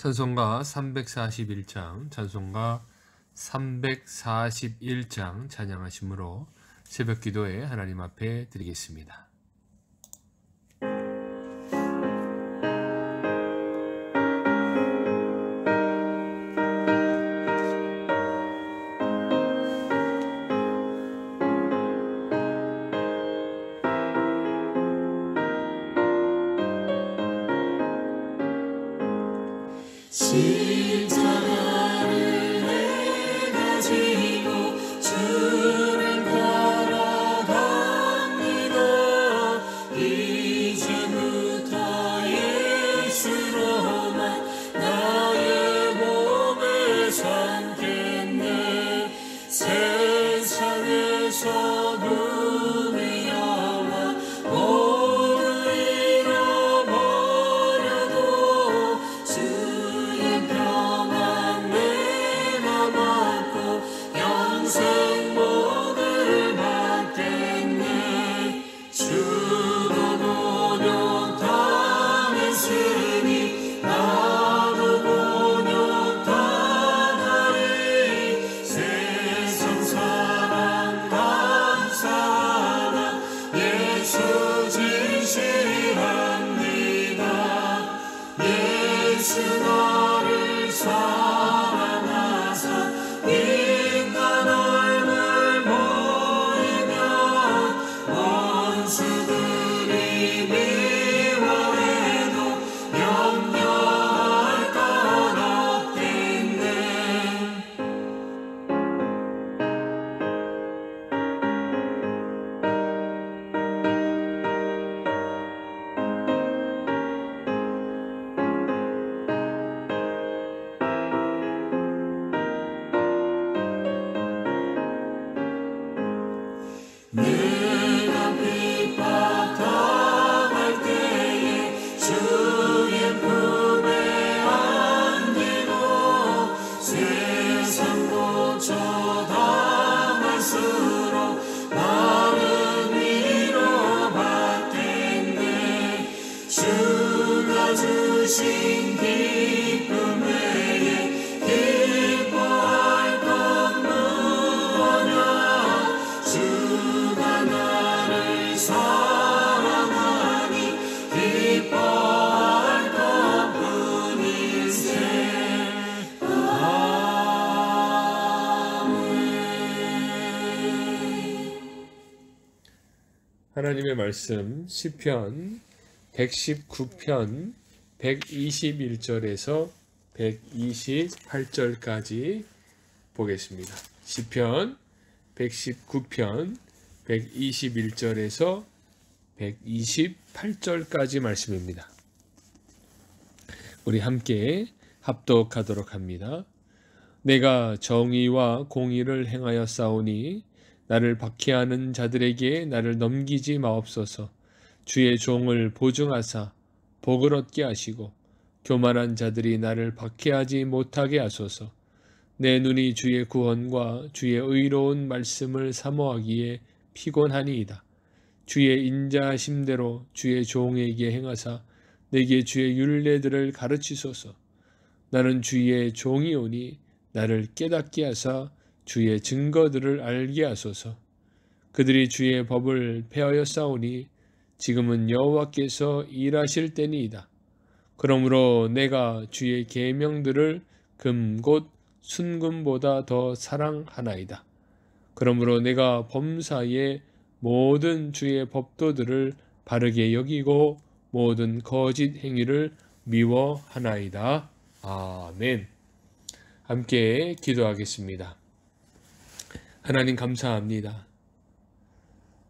찬송가 341장, 찬송가 341장 찬양하심으로 새벽 기도에 하나님 앞에 드리겠습니다. 십자가를 내가 지고 주를 따라갑니다. 이제부터 예수로만 나의 몸을 삼겠네. 세상에서 눈이 영화 모두 잃어버려도 주의 평안 내가 받고 영생 복을 받겠네. 주도 곤욕 당했으니 나도 곤욕 당하리. 세상 사랑 감사하나 예수 진실합니다. 예수 나를 사랑하사 인간 얼굴 보이면 원수들이 미워해도 염려할 것 없겠네. 내가 핍박당할 때에 주의 품에 안기고 세상 고쳐 당할수록 나는 위로받겠네. 주가 주신 기쁨 외에 기뻐할 것 무엇냐. 주가 나를 사랑하니 기뻐할 것뿐일세. 아멘. 하나님의 말씀 시편 119편 121절에서 128절까지 보겠습니다. 시편 119편 121절에서 128절까지 말씀입니다. 우리 함께 합독하도록 합니다. 내가 정의와 공의를 행하여 싸우니 나를 박해하는 자들에게 나를 넘기지 마옵소서. 주의 종을 보증하사 복을 얻게 하시고 교만한 자들이 나를 박해하지 못하게 하소서. 내 눈이 주의 구원과 주의 의로운 말씀을 사모하기에 피곤하니이다. 주의 인자하심대로 주의 종에게 행하사 내게 주의 율례들을 가르치소서. 나는 주의 종이오니 나를 깨닫게 하사 주의 증거들을 알게 하소서. 그들이 주의 법을 폐하여 싸우니 지금은 여호와께서 일하실 때니이다. 그러므로 내가 주의 계명들을 금 곧 순금보다 더 사랑하나이다. 그러므로 내가 범사에 모든 주의 법도들을 바르게 여기고 모든 거짓 행위를 미워하나이다. 아멘. 함께 기도하겠습니다. 하나님 감사합니다.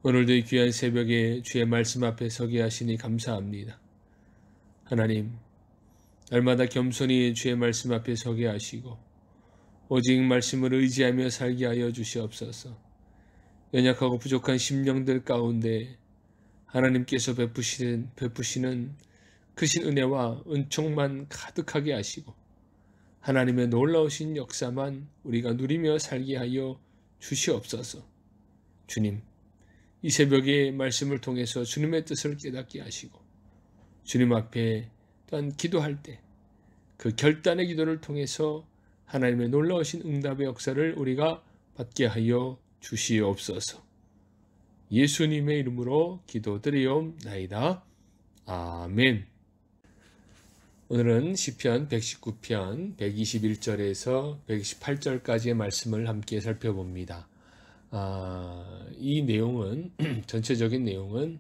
오늘도 이 귀한 새벽에 주의 말씀 앞에 서게 하시니 감사합니다. 하나님, 날마다 겸손히 주의 말씀 앞에 서게 하시고 오직 말씀을 의지하며 살게 하여 주시옵소서. 연약하고 부족한 심령들 가운데 하나님께서 베푸시는 크신 은혜와 은총만 가득하게 하시고 하나님의 놀라우신 역사만 우리가 누리며 살게 하여 주시옵소서. 주님, 이 새벽에 말씀을 통해서 주님의 뜻을 깨닫게 하시고 주님 앞에 또한 기도할 때 그 결단의 기도를 통해서 하나님의 놀라우신 응답의 역사를 우리가 받게 하여 주시옵소서. 예수님의 이름으로 기도드리옵나이다. 아멘. 오늘은 시편 119편 121절에서 128절까지의 말씀을 함께 살펴봅니다. 이 내용은 전체적인 내용은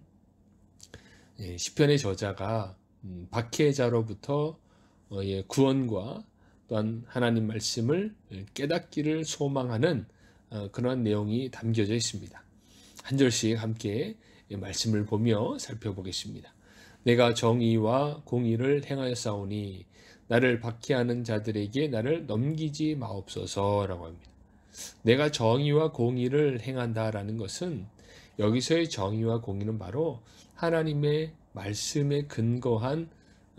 시편의 저자가 박해자로부터 구원과 또한 하나님 말씀을 깨닫기를 소망하는 그런 내용이 담겨져 있습니다. 한 절씩 함께 말씀을 보며 살펴보겠습니다. 내가 정의와 공의를 행하였사오니 나를 박해하는 자들에게 나를 넘기지 마옵소서라고 합니다. 내가 정의와 공의를 행한다라는 것은 여기서의 정의와 공의는 바로 하나님의 말씀에 근거한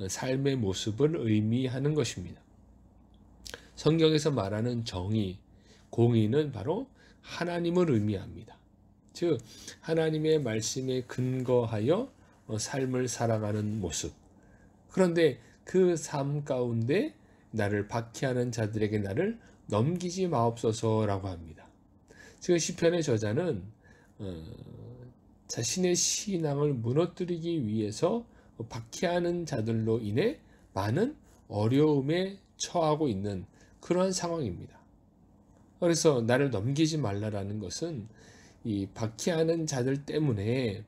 삶의 모습을 의미하는 것입니다. 성경에서 말하는 정의, 공의는 바로 하나님을 의미합니다. 즉 하나님의 말씀에 근거하여 삶을 살아가는 모습. 그런데 그 삶 가운데 나를 박해하는 자들에게 나를 넘기지 마옵소서라고 합니다. 지금 시편의 저자는 자신의 신앙을 무너뜨리기 위해서 박해하는 자들로 인해 많은 어려움에 처하고 있는 그런 상황입니다. 그래서 나를 넘기지 말라라는 것은 이 박해하는 자들 때문에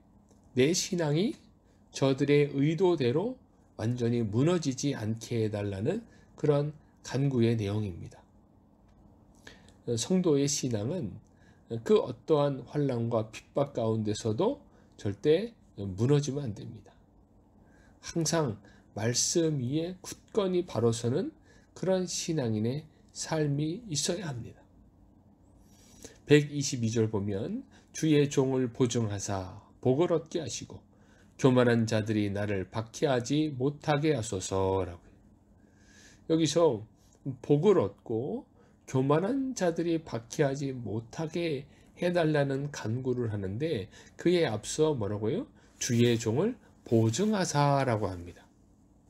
내 신앙이 저들의 의도대로 완전히 무너지지 않게 해달라는 그런 간구의 내용입니다. 성도의 신앙은 그 어떠한 환난과 핍박 가운데서도 절대 무너지면 안 됩니다. 항상 말씀 위에 굳건히 바로 서는 그런 신앙인의 삶이 있어야 합니다. 122절 보면 주의 종을 보증하사 복을 얻게 하시고 교만한 자들이 나를 박해하지 못하게 하소서라고요. 여기서 복을 얻고 교만한 자들이 박해하지 못하게 해달라는 간구를 하는데 그에 앞서 뭐라고요? 주의 종을 보증하사라고 합니다.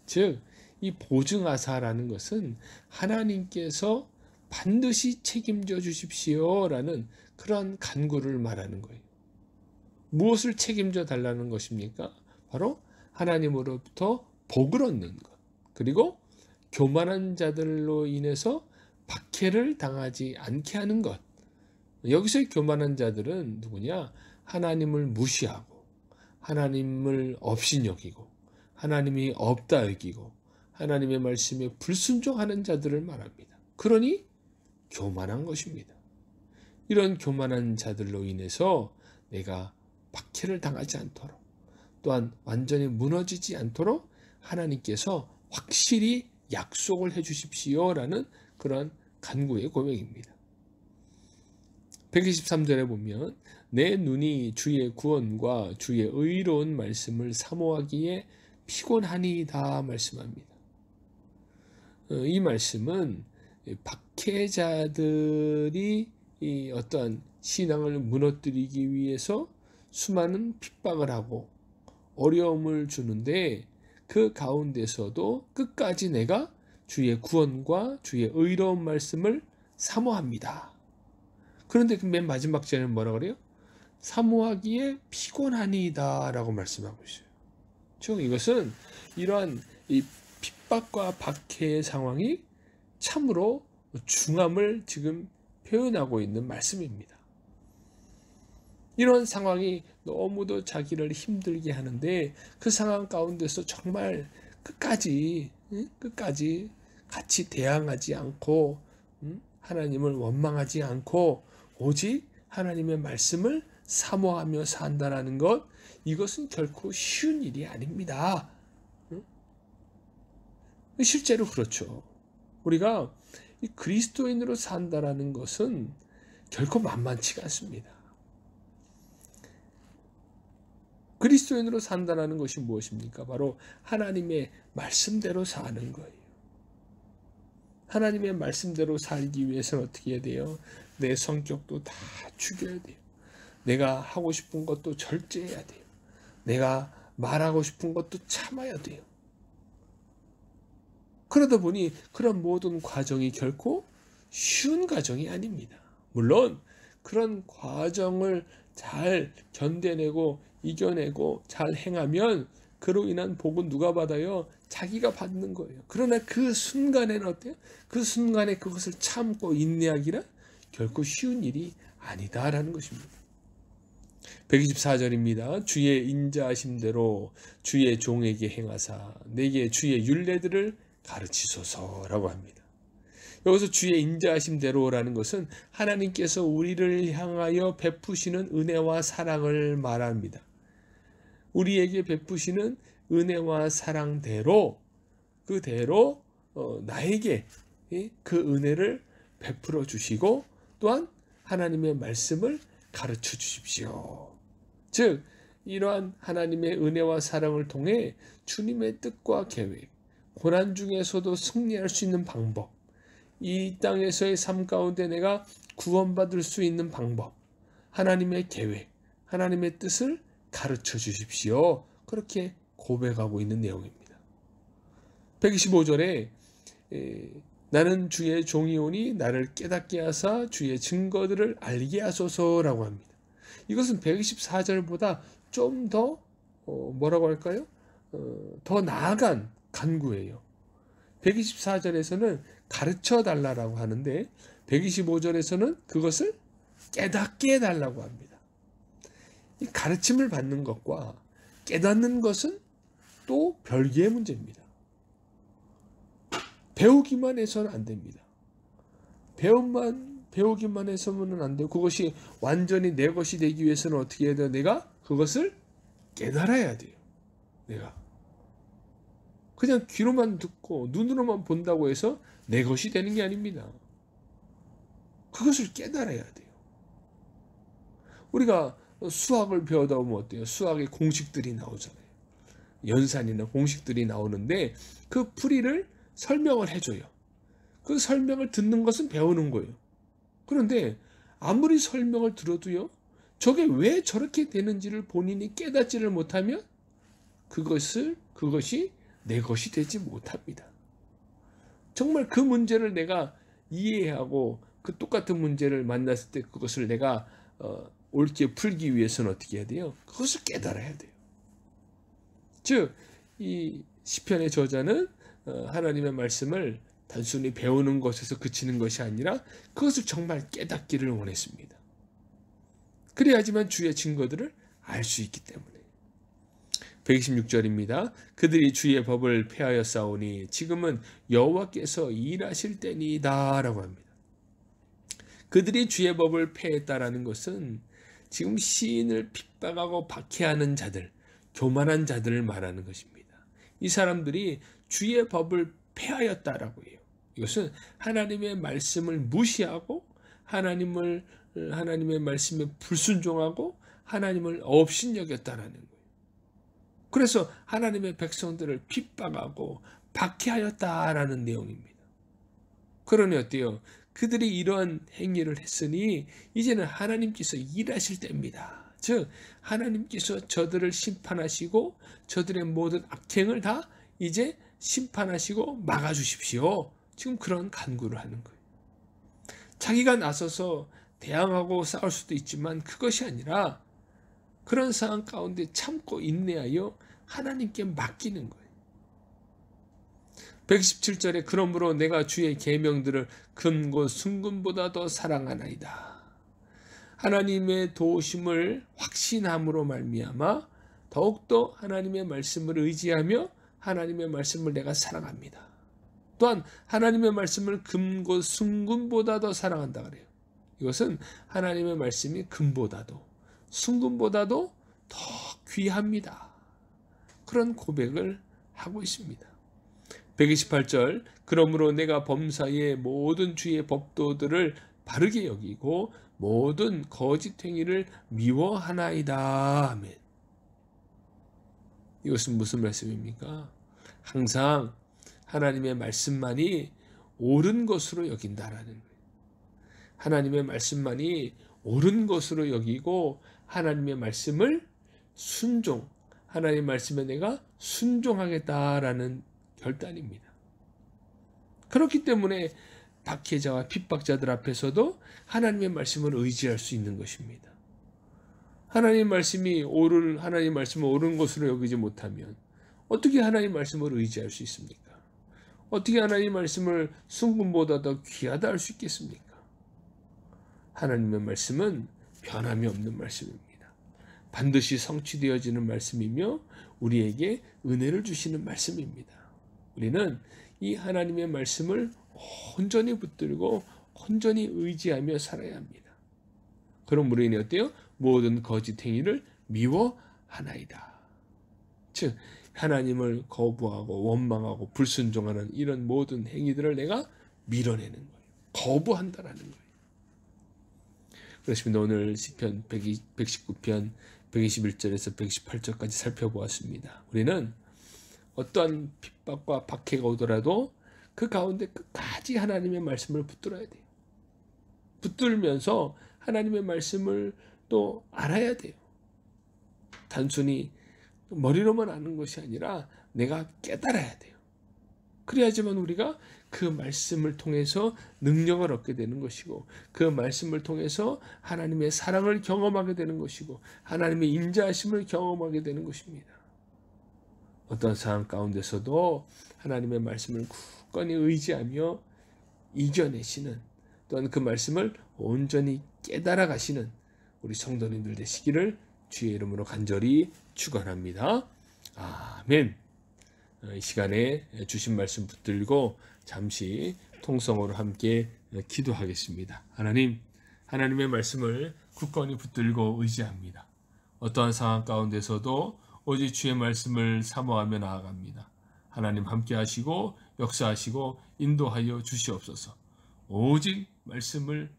즉 이 보증하사라는 것은 하나님께서 반드시 책임져 주십시오라는 그런 간구를 말하는 거예요. 무엇을 책임져 달라는 것입니까? 바로 하나님으로부터 복을 얻는 것, 그리고 교만한 자들로 인해서 박해를 당하지 않게 하는 것. 여기서의 교만한 자들은 누구냐? 하나님을 무시하고 하나님을 업신여기고 하나님이 없다 여기고 하나님의 말씀에 불순종하는 자들을 말합니다. 그러니 교만한 것입니다. 이런 교만한 자들로 인해서 내가 박해를 당하지 않도록 또한 완전히 무너지지 않도록 하나님께서 확실히 약속을 해 주십시오라는 그런 간구의 고백입니다. 123절에 보면 내 눈이 주의 구원과 주의 의로운 말씀을 사모하기에 피곤하니이다 말씀합니다. 이 말씀은 박해자들이 이 어떠한 신앙을 무너뜨리기 위해서 수많은 핍박을 하고 어려움을 주는데 그 가운데서도 끝까지 내가 주의 구원과 주의 의로운 말씀을 사모합니다. 그런데 그 맨 마지막 절에는 뭐라 그래요? 사모하기에 피곤하니이다 라고 말씀하고 있어요. 즉 이것은 이러한 이 핍박과 박해의 상황이 참으로 중함을 지금 표현하고 있는 말씀입니다. 이런 상황이 너무도 자기를 힘들게 하는데 그 상황 가운데서 정말 끝까지 같이 대항하지 않고 하나님을 원망하지 않고 오직 하나님의 말씀을 사모하며 산다라는 것, 이것은 결코 쉬운 일이 아닙니다. 실제로 그렇죠. 우리가 그리스도인으로 산다라는 것은 결코 만만치가 않습니다. 그리스도인으로 산다라는 것이 무엇입니까? 바로 하나님의 말씀대로 사는 거예요. 하나님의 말씀대로 살기 위해서는 어떻게 해야 돼요? 내 성격도 다 죽여야 돼요. 내가 하고 싶은 것도 절제해야 돼요. 내가 말하고 싶은 것도 참아야 돼요. 그러다 보니 그런 모든 과정이 결코 쉬운 과정이 아닙니다. 물론 그런 과정을 잘 견뎌내고 이겨내고 잘 행하면 그로 인한 복은 누가 받아요? 자기가 받는 거예요. 그러나 그 순간에는 어때요? 그 순간에 그것을 참고 인내하기라 결코 쉬운 일이 아니다라는 것입니다. 124절입니다. 주의 인자하심대로 주의 종에게 행하사 내게 주의 율례들을 가르치소서라고 합니다. 여기서 주의 인자하심대로라는 것은 하나님께서 우리를 향하여 베푸시는 은혜와 사랑을 말합니다. 우리에게 베푸시는 은혜와 사랑대로 그대로 나에게 그 은혜를 베풀어 주시고 또한 하나님의 말씀을 가르쳐 주십시오. 즉 이러한 하나님의 은혜와 사랑을 통해 주님의 뜻과 계획, 고난 중에서도 승리할 수 있는 방법, 이 땅에서의 삶 가운데 내가 구원받을 수 있는 방법, 하나님의 계획, 하나님의 뜻을 가르쳐 주십시오. 그렇게 고백하고 있는 내용입니다. 125절에 나는 주의 종이오니 나를 깨닫게 하사 주의 증거들을 알게 하소서라고 합니다. 이것은 124절보다 좀 더 뭐라고 할까요? 더 나아간 간구예요. 124절에서는 가르쳐 달라고 하는데 125절에서는 그것을 깨닫게 해달라고 합니다. 이 가르침을 받는 것과 깨닫는 것은 또 별개의 문제입니다. 배우기만 해서는 안 됩니다. 배우기만 해서는 안 되고 그것이 완전히 내 것이 되기 위해서는 어떻게 해야 돼요? 내가 그것을 깨달아야 돼요. 내가 그냥 귀로만 듣고 눈으로만 본다고 해서 내 것이 되는 게 아닙니다. 그것을 깨달아야 돼요. 우리가 수학을 배우다 보면 어때요? 수학의 공식들이 나오잖아요. 연산이나 공식들이 나오는데 그 풀이를 설명을 해줘요. 그 설명을 듣는 것은 배우는 거예요. 그런데 아무리 설명을 들어도요, 저게 왜 저렇게 되는지를 본인이 깨닫지를 못하면 그것이 내 것이 되지 못합니다. 정말 그 문제를 내가 이해하고 그 똑같은 문제를 만났을 때 그것을 내가 옳게 풀기 위해서는 어떻게 해야 돼요? 그것을 깨달아야 돼요. 즉, 이 시편의 저자는 하나님의 말씀을 단순히 배우는 것에서 그치는 것이 아니라 그것을 정말 깨닫기를 원했습니다. 그래야지만 주의 증거들을 알 수 있기 때문에. 126절입니다. 그들이 주의 법을 폐하여 싸우니 지금은 여호와께서 일하실 때니이다 라고 합니다. 그들이 주의 법을 폐했다라는 것은 지금 시인을 핍박하고 박해하는 자들, 교만한 자들을 말하는 것입니다. 이 사람들이 주의 법을 폐하였다라고 해요. 이것은 하나님의 말씀을 무시하고 하나님의 말씀에 불순종하고 하나님을 업신여겼다라는 거예요. 그래서 하나님의 백성들을 핍박하고 박해하였다라는 내용입니다. 그러니 어때요? 그들이 이러한 행위를 했으니 이제는 하나님께서 일하실 때입니다. 즉 하나님께서 저들을 심판하시고 저들의 모든 악행을 다 이제 심판하시고 막아주십시오. 지금 그런 간구를 하는 거예요. 자기가 나서서 대항하고 싸울 수도 있지만 그것이 아니라 그런 상황 가운데 참고 인내하여 하나님께 맡기는 거예요. 117절에 그러므로 내가 주의 계명들을 금고 순금보다 더 사랑하나이다. 하나님의 도우심을 확신함으로 말미암아 더욱더 하나님의 말씀을 의지하며 하나님의 말씀을 내가 사랑합니다. 또한 하나님의 말씀을 금고 순금보다 더 사랑한다 그래요. 이것은 하나님의 말씀이 금보다도 순금보다도 더 귀합니다. 그런 고백을 하고 있습니다. 128절 그러므로 내가 범사의 모든 주의 법도들을 바르게 여기고 모든 거짓 행위를 미워하나이다. 아멘. 이것은 무슨 말씀입니까? 항상 하나님의 말씀만이 옳은 것으로 여긴다라는 거예요. 하나님의 말씀만이 옳은 것으로 여기고 하나님의 말씀을 하나님의 말씀에 내가 순종하겠다라는 결단입니다. 그렇기 때문에 박해자와 핍박자들 앞에서도 하나님의 말씀을 의지할 수 있는 것입니다. 하나님 말씀을 옳은 것으로 여기지 못하면 어떻게 하나님 말씀을 의지할 수 있습니까? 어떻게 하나님 말씀을 순금보다 더 귀하다 할 수 있겠습니까? 하나님의 말씀은 변함이 없는 말씀입니다. 반드시 성취되어지는 말씀이며 우리에게 은혜를 주시는 말씀입니다. 우리는 이 하나님의 말씀을 온전히 붙들고 온전히 의지하며 살아야 합니다. 그럼 우리는 어때요? 모든 거짓 행위를 미워하나이다. 즉 하나님을 거부하고 원망하고 불순종하는 이런 모든 행위들을 내가 밀어내는 거예요. 거부한다라는 거예요. 그렇습니다. 오늘 시편 119편 121절에서 118절까지 살펴보았습니다. 우리는 어떠한 핍박과 박해가 오더라도 그 가운데 끝까지 하나님의 말씀을 붙들어야 돼요. 붙들면서 하나님의 말씀을 또 알아야 돼요. 단순히 머리로만 아는 것이 아니라 내가 깨달아야 돼요. 그래야지만 우리가 그 말씀을 통해서 능력을 얻게 되는 것이고 그 말씀을 통해서 하나님의 사랑을 경험하게 되는 것이고 하나님의 인자하심을 경험하게 되는 것입니다. 어떤 상황 가운데서도 하나님의 말씀을 굳건히 의지하며 이겨내시는 또한 그 말씀을 온전히 깨달아 가시는 우리 성도님들 되시기를 주의 이름으로 간절히 축원합니다. 아멘. 이 시간에 주신 말씀 붙들고 잠시 통성으로 함께 기도하겠습니다. 하나님, 하나님의 말씀을 굳건히 붙들고 의지합니다. 어떠한 상황 가운데서도 오직 주의 말씀을 사모하며 나아갑니다. 하나님 함께 하시고 역사하시고 인도하여 주시옵소서. 오직 말씀을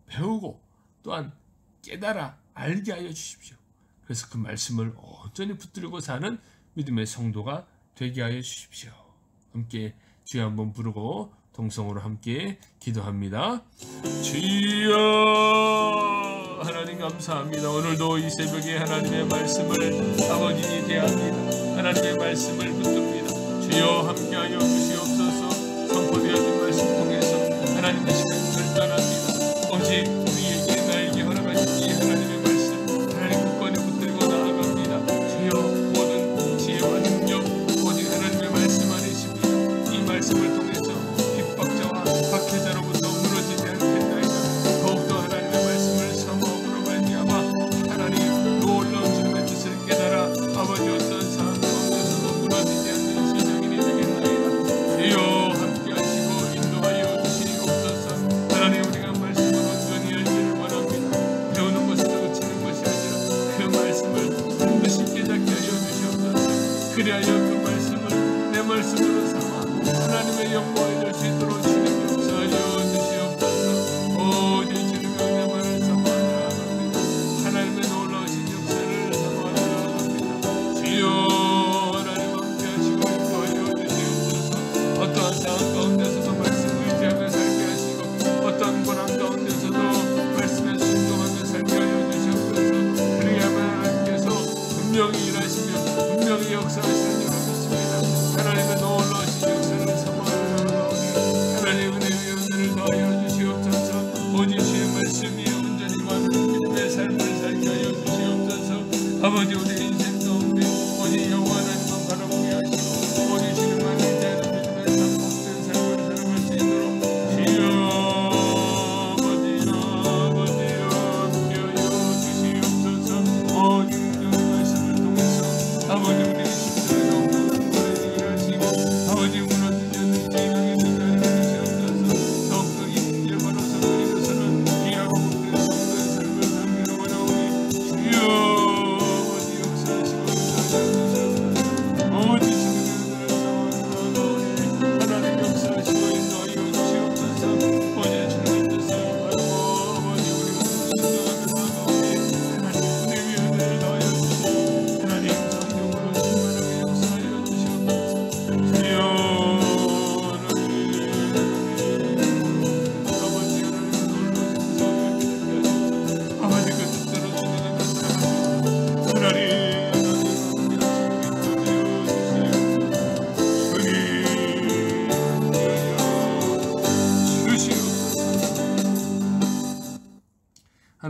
배우고 또한 깨달아 알게 하여 주십시오. 그래서 그 말씀을 온전히 붙들고 사는 믿음의 성도가 되게 하여 주십시오. 함께 주여 한번 부르고 동성으로 함께 기도합니다. 주여 하나님 감사합니다. 오늘도 이 새벽에 하나님의 말씀을 아버지니 대합니다. 하나님의 말씀을 붙듭니다. 주여 함께하여 주시옵소서. 선포되어진 말씀 통해서 하나님 되시는 결단합니다. 오직 우리에게 나에게 허락하신 이 하나님의 말씀 하나님 굳건히 붙들고 나아갑니다. 주여 모든 지혜와 능력 오직 하나님의 말씀 안에 있습니다. 이 말씀을 통해서 핍박자와 박해자로부터 무너지지 않겠나이다. 더욱더 하나님의 말씀을 사모함으로 말미암아 하나님 놀라운 주님의 뜻을 깨달아 아버지 어떤 상황 가운데서도 무너지지 않는 신앙인이 되겠나이다. 주여 함께하시고 인도하여 주시옵소서. 하나님 우리가 말씀을 온전히 알기를 원합니다. 배우는 것에서 그치는 것이 아니라 그 말씀을 반드시 깨닫게 하여 주시옵소서. 그리하여 그 말씀을 내 말씀으로 삼아 하나님의 영광을 될 수 있도록 주님 역사하여 주시옵소서. 오직 주님의 은혜만을 사모하며 나아갑니다. 하나님의 놀라우신 역사를 사모하며 나아갑니다. 주여 하나님 함께하시고 인도하여 주시옵소서. 어떠한 상황 가운데서도 말씀을 의지하며 살게 하시고 어떠한 고난 가운데서도 말씀에 순종하며 살게 하여 주시옵소서. 그리하면 하나님께서 분명히 일하시며 분명히 역사하시는 줄 믿습니다. 하나님의 놀라우신 역사를 사모하며 나아가오니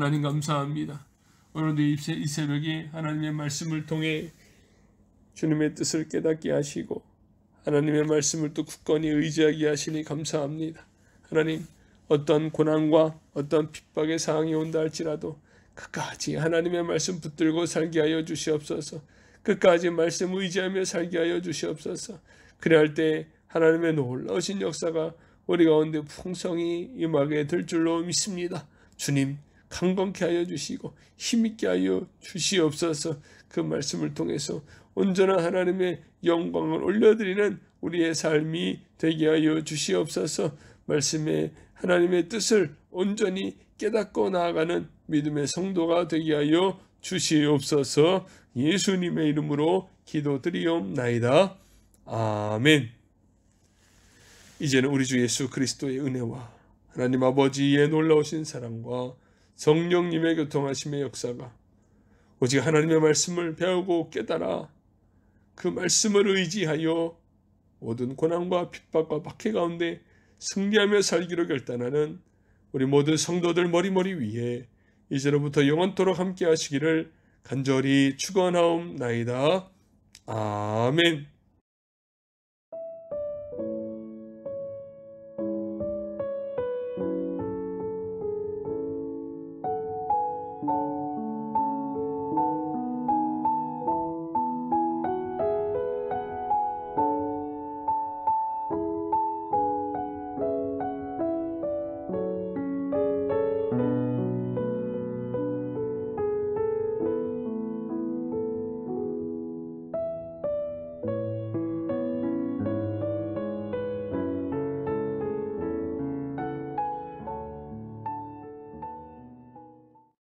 하나님 감사합니다. 오늘도 이 새벽에 하나님의 말씀을 통해 주님의 뜻을 깨닫게 하시고 하나님의 말씀을 또 굳건히 의지하게 하시니 감사합니다. 하나님, 어떤 고난과 어떤 핍박의 상황이 온다 할지라도 끝까지 하나님의 말씀 붙들고 살게 하여 주시옵소서. 끝까지 말씀 의지하며 살게 하여 주시옵소서. 그래야 때 하나님의 놀라우신 역사가 우리 가운데 풍성히 임하게 될 줄로 믿습니다. 주님, 강건케 하여 주시고 힘있게 하여 주시옵소서. 그 말씀을 통해서 온전한 하나님의 영광을 올려드리는 우리의 삶이 되게 하여 주시옵소서. 말씀에 하나님의 뜻을 온전히 깨닫고 나아가는 믿음의 성도가 되게 하여 주시옵소서. 예수님의 이름으로 기도드리옵나이다. 아멘. 이제는 우리 주 예수 그리스도의 은혜와 하나님 아버지의 놀라우신 사랑과 성령님의 교통하심의 역사가 오직 하나님의 말씀을 배우고 깨달아 그 말씀을 의지하여 모든 고난과 핍박과 박해 가운데 승리하며 살기로 결단하는 우리 모든 성도들 머리머리 위에 이제로부터 영원토록 함께 하시기를 간절히 축원하옵나이다. 아멘.